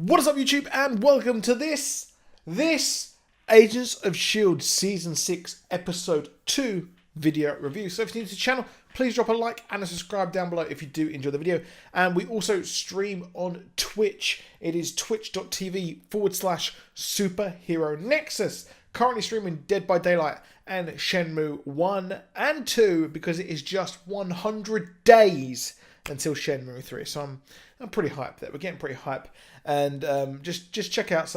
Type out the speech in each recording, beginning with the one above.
What is up, YouTube, and welcome to this Agents of S.H.I.E.L.D. Season 6 Episode 2 video review. So if you're new to the channel, please drop a like and a subscribe down below if you do enjoy the video. And we also stream on Twitch. It is twitch.tv/Superheronexus. Currently streaming Dead by Daylight and Shenmue 1 and 2 because it is just 100 days until Shenmue 3. So I'm pretty hyped there. We're getting pretty hyped. And just check out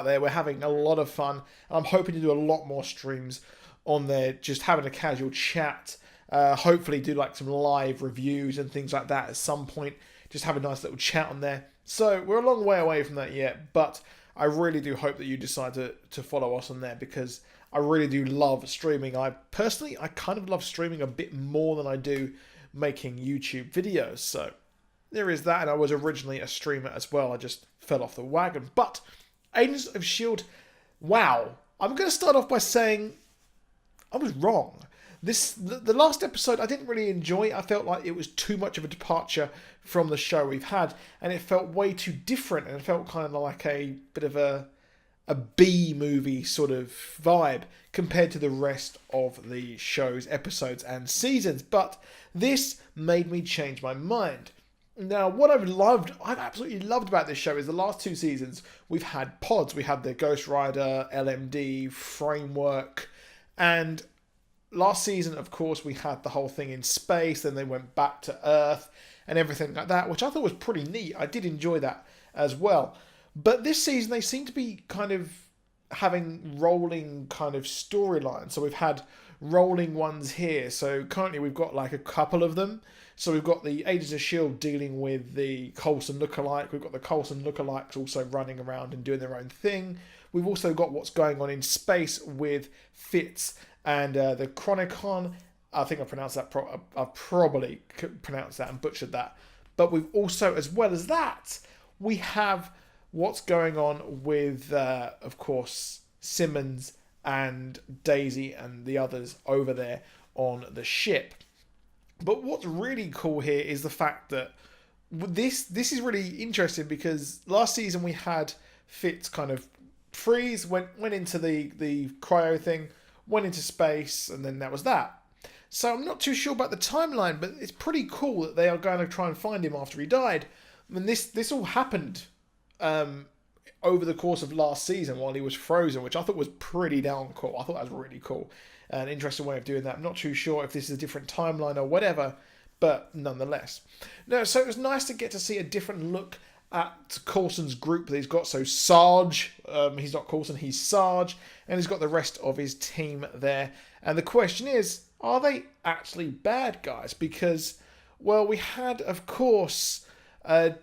there. We're having a lot of fun. I'm hoping to do a lot more streams on there, just having a casual chat. Hopefully do like some live reviews and things like that at some point. Just have a nice little chat on there. So we're a long way away from that yet, but I really do hope that you decide to follow us on there because I really do love streaming. I kind of love streaming a bit more than I do making YouTube videos. So there is that, and I was originally a streamer as well. I just fell off the wagon. But Agents of S.H.I.E.L.D., wow. I'm going to start off by saying I was wrong. The last episode I didn't really enjoy. I felt like it was too much of a departure from the show we've had, and it felt way too different, and it felt kind of like a bit of a B movie sort of vibe compared to the rest of the show's episodes and seasons. But this made me change my mind. Now, what I've absolutely loved about this show is the last two seasons we've had pods. We had the Ghost Rider, LMD, framework, and last season, of course, we had the whole thing in space, then they went back to Earth and everything like that, which I thought was pretty neat. I did enjoy that as well. But this season, they seem to be kind of having rolling kind of storylines. So we've had rolling ones here. So currently we've got like a couple of them. So we've got the Agents of S.H.I.E.L.D. dealing with the Coulson lookalike. We've got the Coulson lookalikes also running around and doing their own thing. We've also got what's going on in space with Fitz and the Chronicon. I think I pronounced that. I probably pronounced that and butchered that. But we've also, as well as that, we have what's going on with, of course, Simmons and Daisy and the others over there on the ship. But what's really cool here is the fact that this is really interesting because last season we had Fitz kind of freeze, went into the cryo thing, went into space, and then that was that. So I'm not too sure about the timeline, but it's pretty cool that they are going to try and find him after he died. I mean, this all happened over the course of last season while he was frozen, which I thought was pretty damn cool. I thought that was really cool. An interesting way of doing that. I'm not too sure if this is a different timeline or whatever, but nonetheless. No, so it was nice to get to see a different look at Coulson's group that he's got. So Sarge, he's not Coulson, he's Sarge, and he's got the rest of his team there. And the question is, are they actually bad guys? Because, well, we had, of course,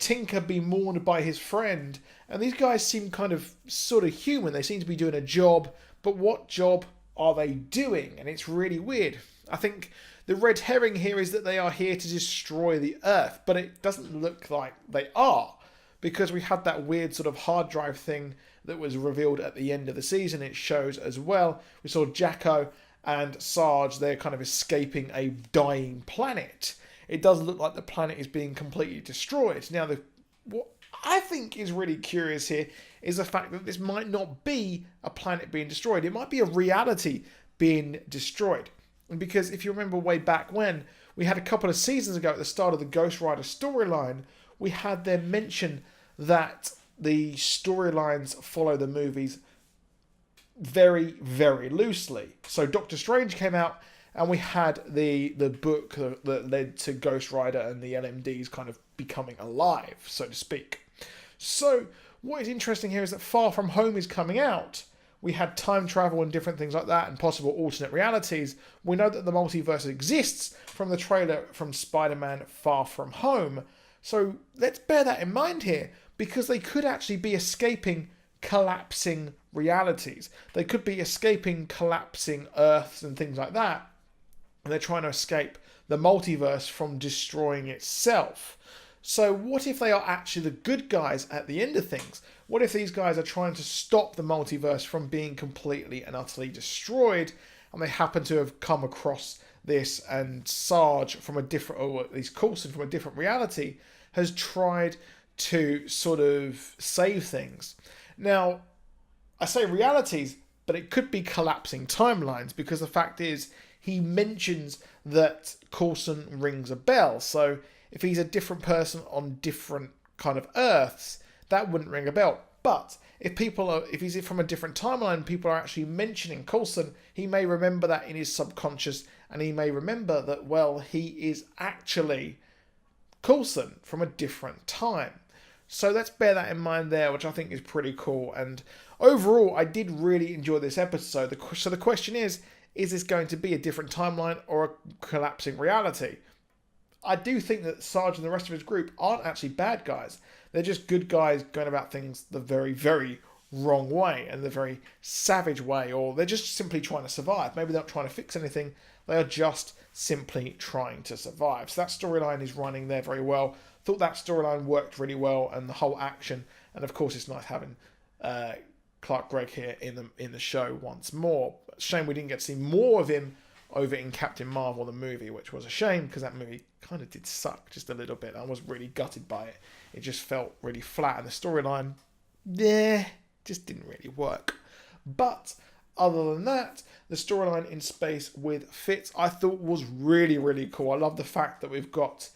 Tinker be mourned by his friend, and these guys seem kind of sort of human. They seem to be doing a job, but what job are they doing? And it's really weird. I think the red herring here is that they are here to destroy the Earth, but it doesn't look like they are, because we had that weird sort of hard drive thing that was revealed at the end of the season. It shows as well. We saw Jacko and Sarge, they're kind of escaping a dying planet. It does look like the planet is being completely destroyed. Now, what I think is really curious here is the fact that this might not be a planet being destroyed. It might be a reality being destroyed. And because if you remember way back when, we had a couple of seasons ago at the start of the Ghost Rider storyline, we had them mention that the storylines follow the movies very, very loosely. So Doctor Strange came out and we had the book that led to Ghost Rider and the LMDs kind of becoming alive, so to speak. So what is interesting here is that Far From Home is coming out. We had time travel and different things like that and possible alternate realities. We know that the multiverse exists from the trailer from Spider-Man Far From Home. So let's bear that in mind here, because they could actually be escaping collapsing realities. They could be escaping collapsing Earths and things like that. And they're trying to escape the multiverse from destroying itself. So what if they are actually the good guys at the end of things? What if these guys are trying to stop the multiverse from being completely and utterly destroyed, and they happen to have come across this, and Sarge from a different, or at least Coulson from a different reality, has tried to sort of save things. Now, I say realities, but it could be collapsing timelines, because the fact is he mentions that Coulson rings a bell. So if he's a different person on different kind of Earths, that wouldn't ring a bell. But if he's from a different timeline, people are actually mentioning Coulson, he may remember that in his subconscious, and he may remember that, well, he is actually Coulson from a different time. So let's bear that in mind there, which I think is pretty cool. And overall, I did really enjoy this episode. So the question is this going to be a different timeline or a collapsing reality? I do think that Sarge and the rest of his group aren't actually bad guys. They're just good guys going about things the very, very wrong way and the very savage way, or they're just simply trying to survive. Maybe they're not trying to fix anything. They are just simply trying to survive. So that storyline is running there very well. Thought that storyline worked really well, and the whole action. And of course, it's nice having Clark Gregg here in the show once more. Shame we didn't get to see more of him over in Captain Marvel, the movie, which was a shame, because that movie kind of did suck just a little bit. I was really gutted by it. It just felt really flat, and the storyline, just didn't really work. But other than that, the storyline in space with Fitz, I thought was really, really cool. I love the fact that we've got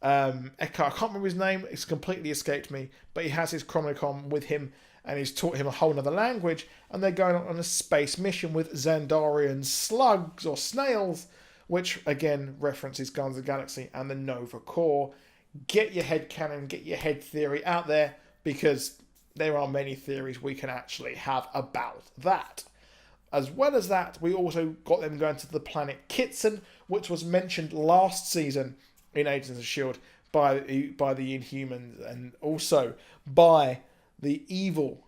Eckhart, I can't remember his name, it's completely escaped me, but he has his Chronicon with him, and he's taught him a whole other language, and they're going on a space mission with Xandarian slugs or snails, which again references Guardians of the Galaxy and the Nova Corps. Get your head canon, get your head theory out there, because there are many theories we can actually have about that. As well as that, we also got them going to the planet Kitson, which was mentioned last season in Agents of S.H.I.E.L.D. by the Inhumans, and also by the evil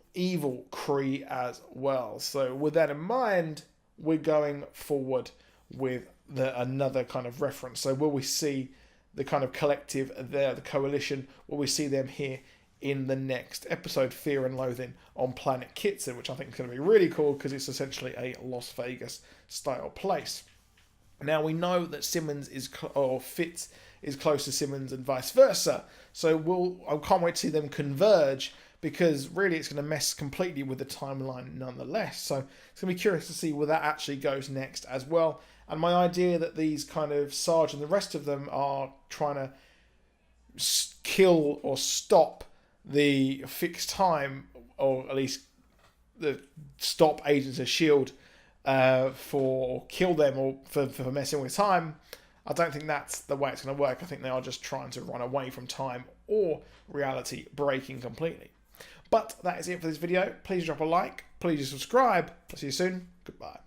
Kree as well. So with that in mind, we're going forward with another kind of reference. So will we see the kind of collective there, the coalition? Will we see them here in the next episode, Fear and Loathing on Planet Kitson, which I think is going to be really cool, because it's essentially a Las Vegas style place. Now we know that Fitz is close to Simmons and vice versa. So I can't wait to see them converge, because really it's going to mess completely with the timeline nonetheless. So it's going to be curious to see where that actually goes next as well. And my idea that these kind of Sarge and the rest of them are trying to kill or stop the fixed time, or at least stop Agents of S.H.I.E.L.D. Kill them or for messing with time, I don't think that's the way it's going to work. I think they are just trying to run away from time or reality breaking completely. But that is it for this video. Please drop a like. Please subscribe. I'll see you soon. Goodbye.